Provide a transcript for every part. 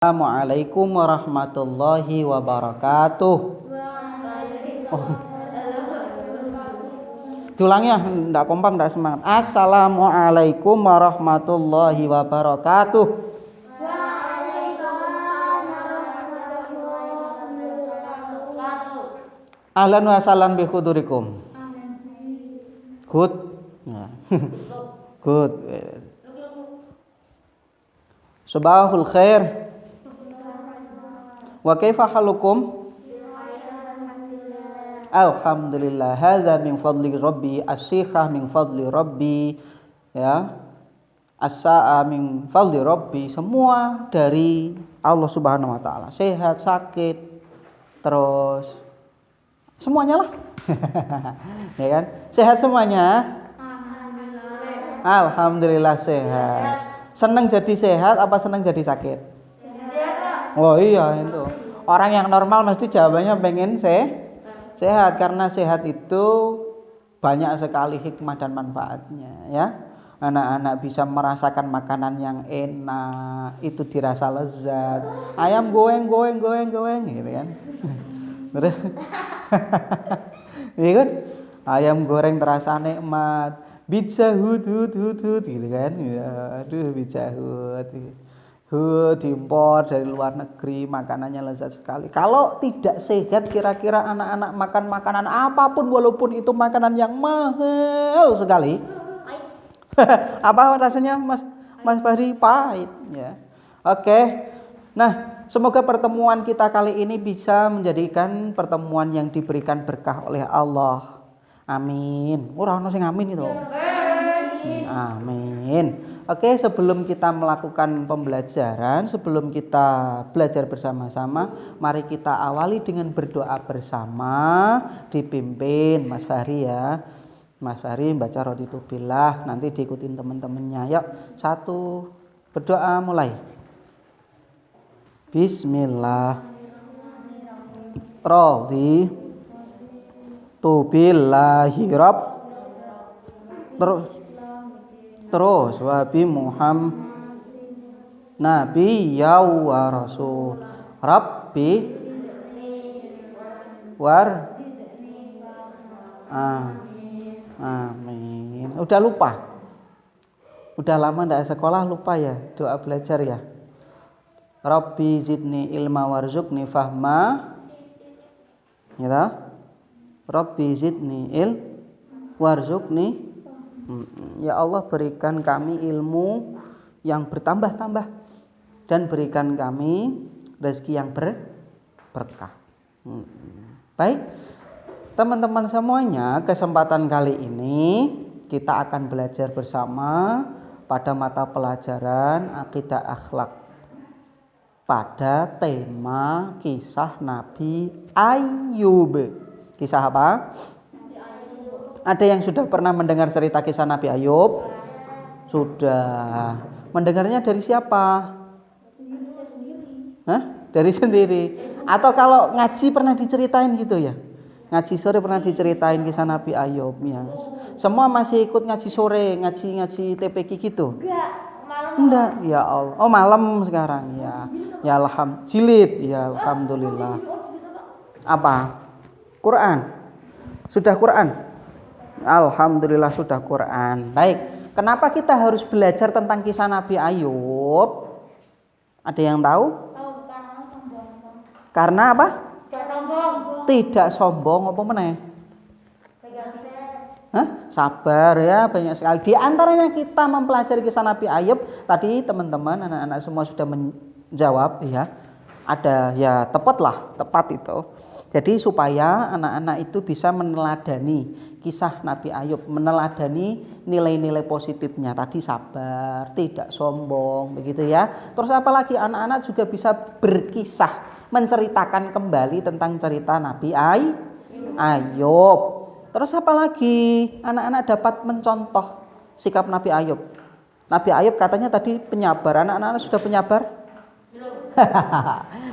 Assalamualaikum warahmatullahi wabarakatuh. Oh. Diulangi ya, enggak kompak, enggak semangat. Assalamualaikum warahmatullahi wabarakatuh. Ahlan wa sahlan bi hudurikum. Good. Good. Subahul khair. Wa kaifa halukum? Alhamdulillah. Hadza min fadli rabbi, as-sikhah min fadli rabbi, ya. As-sa'a min fadli rabbi. Semua dari Allah Subhanahu wa taala. Sehat, sakit, terus semuanya lah. Ya kan? Sehat semuanya? Alhamdulillah sehat. Senang jadi sehat apa senang jadi sakit? Oh iya itu. Orang yang normal mesti jawabannya pengen sehat, karena sehat itu banyak sekali hikmah dan manfaatnya, ya. Anak-anak bisa merasakan makanan yang enak, itu dirasa lezat. Ayam goreng gitu kan. Terus iya kan? Ayam goreng terasa nikmat. Pizza hut gitu kan. Ya, aduh pizza hut diimpor dari luar negeri, makanannya lezat sekali. Kalau tidak sehat, kira-kira anak-anak makan makanan apapun walaupun itu makanan yang mahal sekali. Apa rasanya Mas Fahri? Pahit ya. Oke. Nah, semoga pertemuan kita kali ini bisa menjadikan pertemuan yang diberikan berkah oleh Allah. Amin. Ora ono sing amin itu. Amin. Oke, sebelum kita melakukan pembelajaran, sebelum kita belajar bersama-sama, mari kita awali dengan berdoa bersama, dipimpin Mas Fahri ya. Mas Fahri baca raditu billah, nanti diikutin teman-temannya. Yuk, satu, berdoa mulai. Bismillah. Raditu billahi rabb. Terus wabi Muhammad Nabi ya wa Rasul Rabbi war amin. Udah lupa? Udah lama ndak sekolah lupa ya doa belajar ya. Rabbi zidni ilma warzuqni fahma. Ya. Rabbi zidni warzuqni. Ya Allah, berikan kami ilmu yang bertambah-tambah dan berikan kami rezeki yang berkah. Baik, teman-teman semuanya, kesempatan kali ini kita akan belajar bersama pada mata pelajaran akidah akhlak pada tema kisah Nabi Ayub. Kisah apa? Ada yang sudah pernah mendengar cerita kisah Nabi Ayub? Sudah. Mendengarnya dari siapa? Dari sendiri. Atau kalau ngaji pernah diceritain gitu ya? Ngaji sore pernah diceritain kisah Nabi Ayub ya. Semua masih ikut ngaji sore, ngaji TPQ gitu? Enggak. Ya Allah. Oh, malam sekarang ya. Ya alhamdulillah. Jilid. Ya alhamdulillah. Apa? Quran. Sudah Quran? Alhamdulillah sudah Quran. Baik, kenapa kita harus belajar tentang kisah Nabi Ayub? Ada yang tahu? Karena apa? Tidak sombong apa meneh? Sabar ya, banyak sekali. Di antaranya kita mempelajari kisah Nabi Ayub. Tadi teman-teman, anak-anak semua sudah menjawab ya. Ada ya, tepat itu. Jadi supaya anak-anak itu bisa meneladani kisah Nabi Ayub, meneladani nilai-nilai positifnya. Tadi sabar, tidak sombong, begitu ya. Terus apalagi anak-anak juga bisa berkisah, menceritakan kembali tentang cerita Nabi Ayub. Terus apalagi anak-anak dapat mencontoh sikap Nabi Ayub. Nabi Ayub katanya tadi penyabar. Anak-anak sudah penyabar?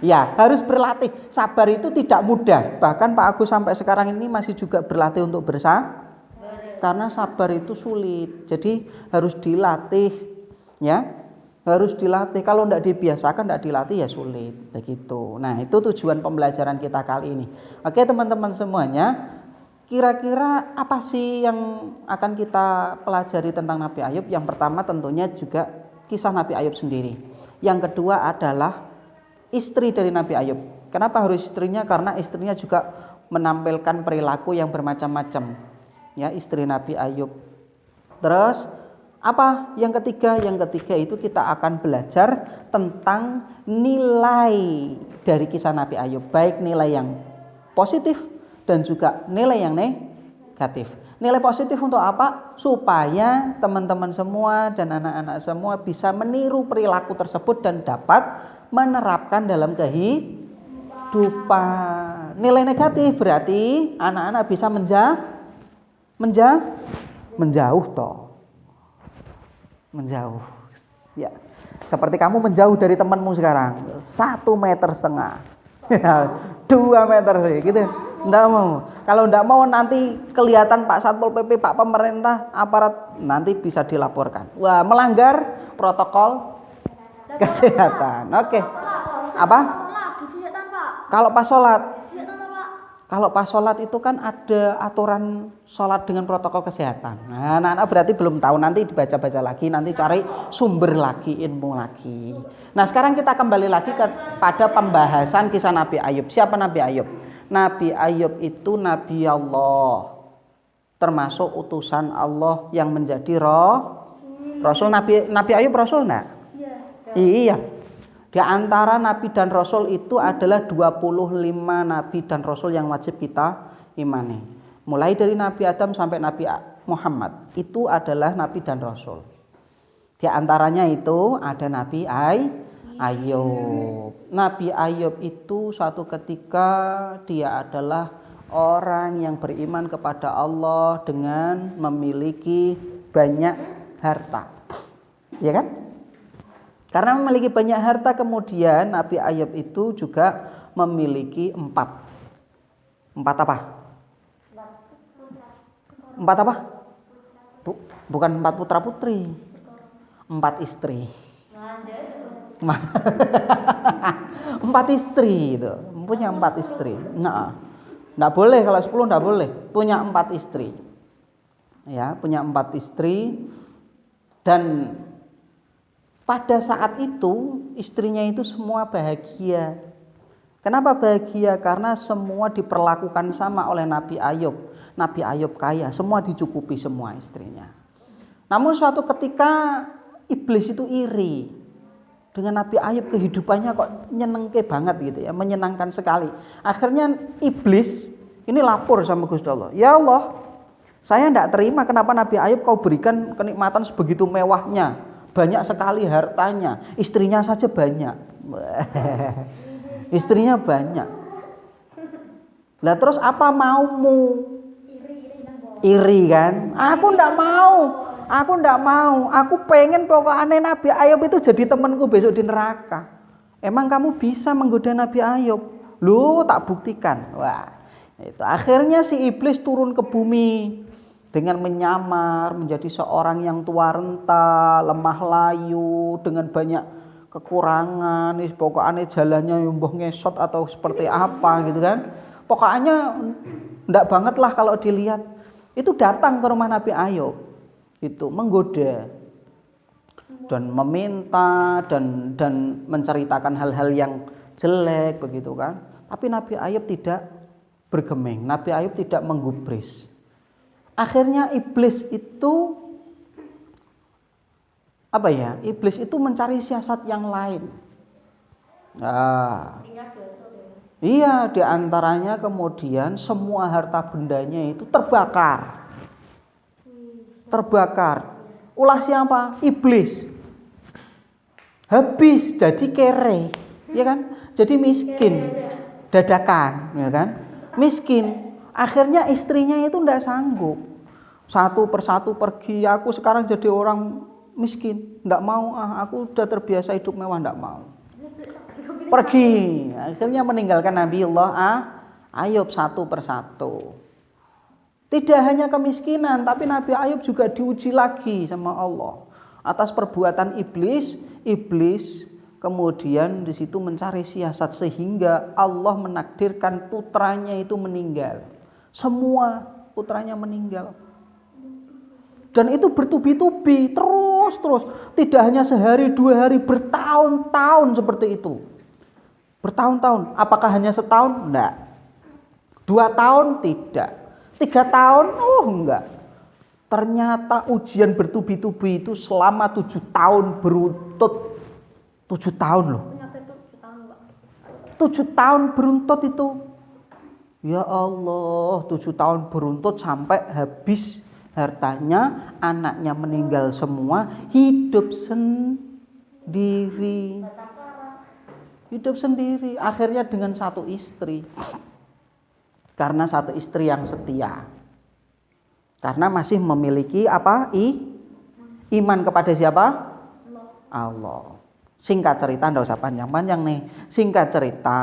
Ya, harus berlatih. Sabar itu tidak mudah. Bahkan Pak Agus sampai sekarang ini masih juga berlatih untuk bersabar. Karena sabar itu sulit. Jadi harus dilatih, ya. harus dilatih. Kalau tidak dibiasakan, tidak dilatih ya sulit begitu. Nah, itu tujuan pembelajaran kita kali ini. Oke teman-teman semuanya, kira-kira apa sih yang akan kita pelajari tentang Nabi Ayub? Yang pertama tentunya juga kisah Nabi Ayub sendiri. Yang kedua adalah istri dari Nabi Ayub. Kenapa harus istrinya? Karena istrinya juga menampilkan perilaku yang bermacam-macam. Ya, istri Nabi Ayub. Terus apa yang ketiga? Yang ketiga itu kita akan belajar tentang nilai dari kisah Nabi Ayub, baik nilai yang positif dan juga nilai yang negatif. Nilai positif untuk apa? Supaya teman-teman semua dan anak-anak semua bisa meniru perilaku tersebut dan dapat menerapkan dalam kehidupan. Nilai negatif berarti anak-anak bisa menjauh toh. Menjauh, ya. Seperti kamu menjauh dari temanmu sekarang 1,5 meter, 2 meter sih, gitu. Nggak mau. Kalau nggak mau nanti kelihatan Pak Satpol PP, Pak pemerintah, aparat nanti bisa dilaporkan. Wah, melanggar protokol kesehatan. Oke. Apa? Kalau pas sholat. Kalau pas sholat itu kan ada aturan sholat dengan protokol kesehatan. Nah, anak-anak berarti belum tahu, nanti dibaca-baca lagi, nanti cari sumber lagi, ilmu lagi. Nah, sekarang kita kembali lagi pada pembahasan kisah Nabi Ayub. Siapa Nabi Ayub? Nabi Ayub itu Nabi Allah, termasuk utusan Allah yang menjadi Rasul. Nabi Ayub Rasul enggak? Iya. Di antara Nabi dan Rasul itu adalah 25 Nabi dan Rasul yang wajib kita imani. Mulai dari Nabi Adam sampai Nabi Muhammad. Itu adalah Nabi dan Rasul. Di antaranya itu ada Nabi Ayub. Nabi Ayub itu suatu ketika dia adalah orang yang beriman kepada Allah dengan memiliki banyak harta. Ya kan? Karena memiliki banyak harta, kemudian Nabi Ayub itu juga memiliki 4 apa? 4 apa? Bukan 4 putra putri, 4 istri. 4 istri itu, punya 4 istri. Nah, enggak boleh kalau 10 enggak boleh, punya 4 istri. Ya, punya 4 istri dan pada saat itu istrinya itu semua bahagia. Kenapa bahagia? Karena semua diperlakukan sama oleh Nabi Ayub. Nabi Ayub kaya, semua dicukupi semua istrinya. Namun suatu ketika iblis itu iri dengan Nabi Ayub, kehidupannya kok nyenengke banget gitu ya, menyenangkan sekali. Akhirnya iblis ini lapor sama Gusti Allah. Ya Allah, saya tidak terima kenapa Nabi Ayub kau berikan kenikmatan sebegitu mewahnya. Banyak sekali hartanya, istrinya saja banyak. Istrinya banyak. Lah terus apa maumu? Iri kan? Aku ndak mau. Aku pengen pokoknya Nabi Ayub itu jadi temanku besok di neraka. Emang kamu bisa menggoda Nabi Ayub? Lu tak buktikan. Wah, itu akhirnya si iblis turun ke bumi dengan menyamar menjadi seorang yang tua renta, lemah layu, dengan banyak kekurangan. Pokoknya jalannya mbah ngesot atau seperti apa gitu kan. Pokoknya enggak banget lah kalau dilihat. Itu datang ke rumah Nabi Ayub. Itu menggoda dan meminta dan menceritakan hal-hal yang jelek begitu kan. Tapi Nabi Ayub tidak bergeming. Nabi Ayub tidak menggubris. Akhirnya iblis itu Iblis itu mencari siasat yang lain. Nah, iya, diantaranya kemudian semua harta bendanya itu terbakar. Ulah siapa? Iblis. Habis jadi kere, ya kan? Jadi miskin, dadakan, ya kan? Miskin. Akhirnya istrinya itu tidak sanggup. Satu persatu pergi. Aku sekarang jadi orang miskin. Tidak mau. Aku sudah terbiasa hidup mewah. Tidak mau. Pergi. Akhirnya meninggalkan Nabi Allah Ayub satu persatu. Tidak hanya kemiskinan, tapi Nabi Ayub juga diuji lagi sama Allah. Atas perbuatan iblis, iblis kemudian di situ mencari siasat sehingga Allah menakdirkan putranya itu meninggal. Semua putranya meninggal. Dan itu bertubi-tubi, terus. Tidak hanya sehari, 2 hari, bertahun-tahun seperti itu. Bertahun-tahun. Apakah hanya setahun? Enggak. 2 tahun? Tidak. 3 tahun? Oh enggak. Ternyata ujian bertubi-tubi itu selama 7 tahun beruntut. 7 tahun loh. 7 tahun beruntut itu. Ya Allah, 7 tahun beruntut sampai habis hartanya, anaknya meninggal semua, hidup sendiri. Akhirnya dengan satu istri. Karena satu istri yang setia. Karena masih memiliki apa? Iman kepada siapa? Allah. Singkat cerita, enggak usah panjang-panjang nih. Singkat cerita,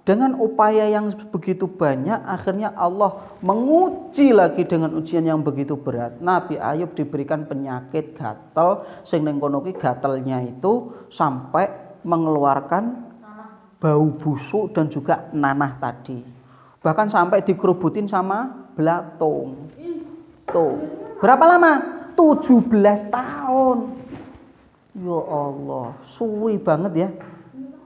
dengan upaya yang begitu banyak, akhirnya Allah menguji lagi dengan ujian yang begitu berat. Nabi Ayub diberikan penyakit gatal, sing ning kono ki gatelnya itu sampai mengeluarkan bau busuk dan juga nanah tadi. Bahkan sampai dikerubutin sama belatung. Tuh, berapa lama? 17 tahun. Ya Allah, suwi banget ya.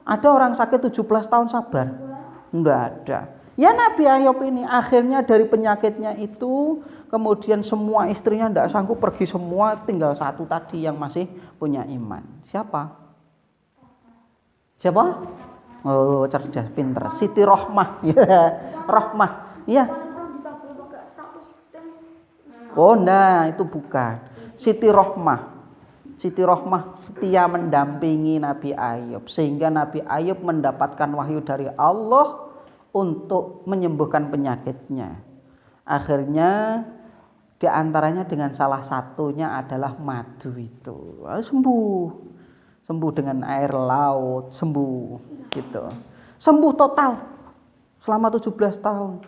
Ada orang sakit 17 tahun sabar? Enggak ada. Ya Nabi Ayub ini akhirnya dari penyakitnya itu, kemudian semua istrinya enggak sanggup pergi semua, tinggal satu tadi yang masih punya iman. Siapa? Oh, cerdas, pinter. Siti Rohmah. Ya, Rohmah. Iya. Oh, nah, itu bukan. Siti Rohmah setia mendampingi Nabi Ayub sehingga Nabi Ayub mendapatkan wahyu dari Allah untuk menyembuhkan penyakitnya. Akhirnya di antaranya dengan salah satunya adalah madu itu. Sembuh dengan air laut, sembuh gitu. Sembuh total selama 17 tahun.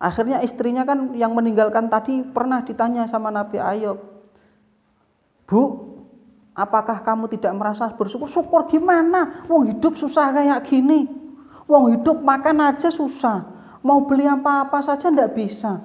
Akhirnya istrinya kan yang meninggalkan tadi pernah ditanya sama Nabi Ayub, "Bu, apakah kamu tidak merasa bersyukur?" "Syukur gimana? Wong hidup susah kayak gini. Wong hidup makan aja susah. Mau beli apa-apa saja enggak bisa.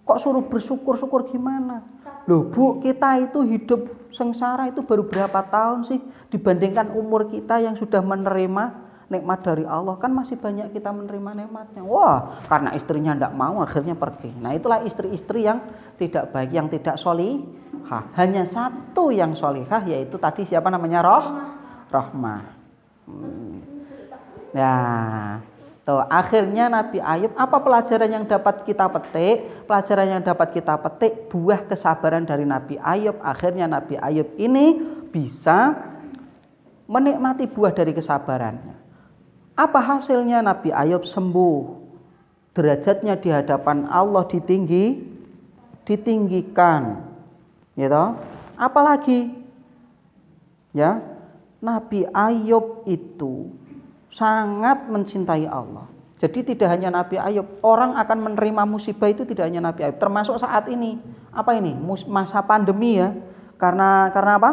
Kok suruh bersyukur gimana?" "Loh Bu, kita itu hidup sengsara itu baru berapa tahun sih dibandingkan umur kita yang sudah menerima nikmat dari Allah, kan masih banyak kita menerima nikmatnya." Wah, karena istrinya enggak mau akhirnya pergi. Nah, itulah istri-istri yang tidak baik, yang tidak solihah. Hanya satu yang solihah, yaitu tadi siapa namanya? Rohmah. Ya, tuh akhirnya Nabi Ayub, apa pelajaran yang dapat kita petik? Pelajaran yang dapat kita petik buah kesabaran dari Nabi Ayub. Akhirnya Nabi Ayub ini bisa menikmati buah dari kesabarannya. Apa hasilnya? Nabi Ayub sembuh. Derajatnya di hadapan Allah ditinggikan. Gitu. Apalagi ya, Nabi Ayub itu sangat mencintai Allah. Jadi tidak hanya Nabi Ayub, orang akan menerima musibah itu tidak hanya Nabi Ayub, termasuk saat ini. Apa ini? Masa pandemi ya. Karena apa?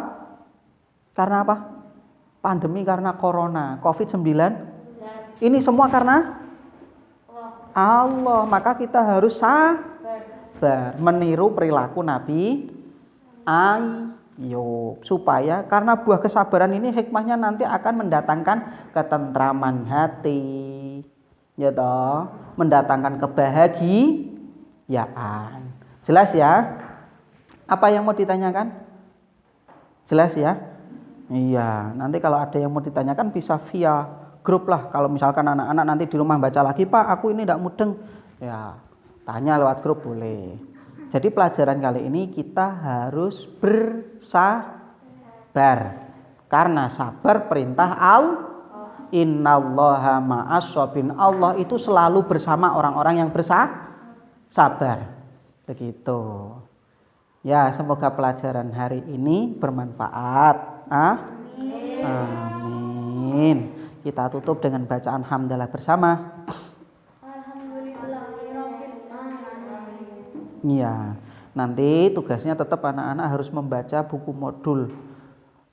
Karena apa? Pandemi karena corona, Covid-19. Ini semua karena Allah. Maka kita harus sabar, meniru perilaku Nabi Ayub, supaya karena buah kesabaran ini hikmahnya nanti akan mendatangkan ketentraman hati, ya toh, mendatangkan kebahagiaan. Jelas ya? Apa yang mau ditanyakan? Jelas ya? Iya, nanti kalau ada yang mau ditanyakan bisa via grup lah. Kalau misalkan anak-anak nanti di rumah baca lagi, "Pak, aku ini tidak mudeng." Ya, tanya lewat grup boleh. Jadi pelajaran kali ini kita harus bersabar. Karena sabar perintah Allah. Innallaha ma'as-sabirin. Allah itu selalu bersama orang-orang yang bersabar. Begitu. Ya, semoga pelajaran hari ini bermanfaat. Amin. Kita tutup dengan bacaan hamdalah bersama. Iya, nanti tugasnya tetap anak-anak harus membaca buku modul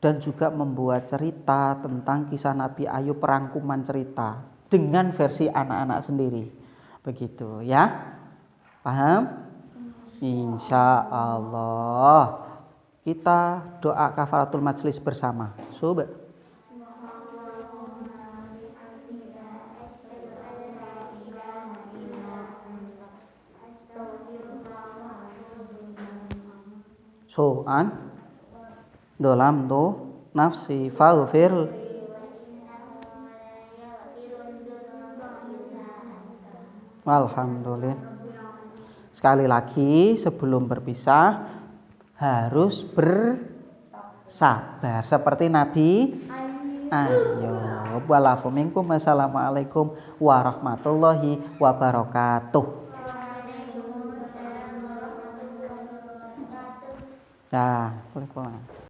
dan juga membuat cerita tentang kisah Nabi Ayub, perangkuman cerita dengan versi anak-anak sendiri. Begitu ya. Paham? Insya Allah. Kita doa kafaratul majlis bersama. Coba. So'an dalam tu nafsi faghfir. Alhamdulillah. Sekali lagi sebelum berpisah harus bersabar seperti Nabi Ayub. Walafu minkum. Assalamualaikum warahmatullahi wabarakatuh. Boleh pulang.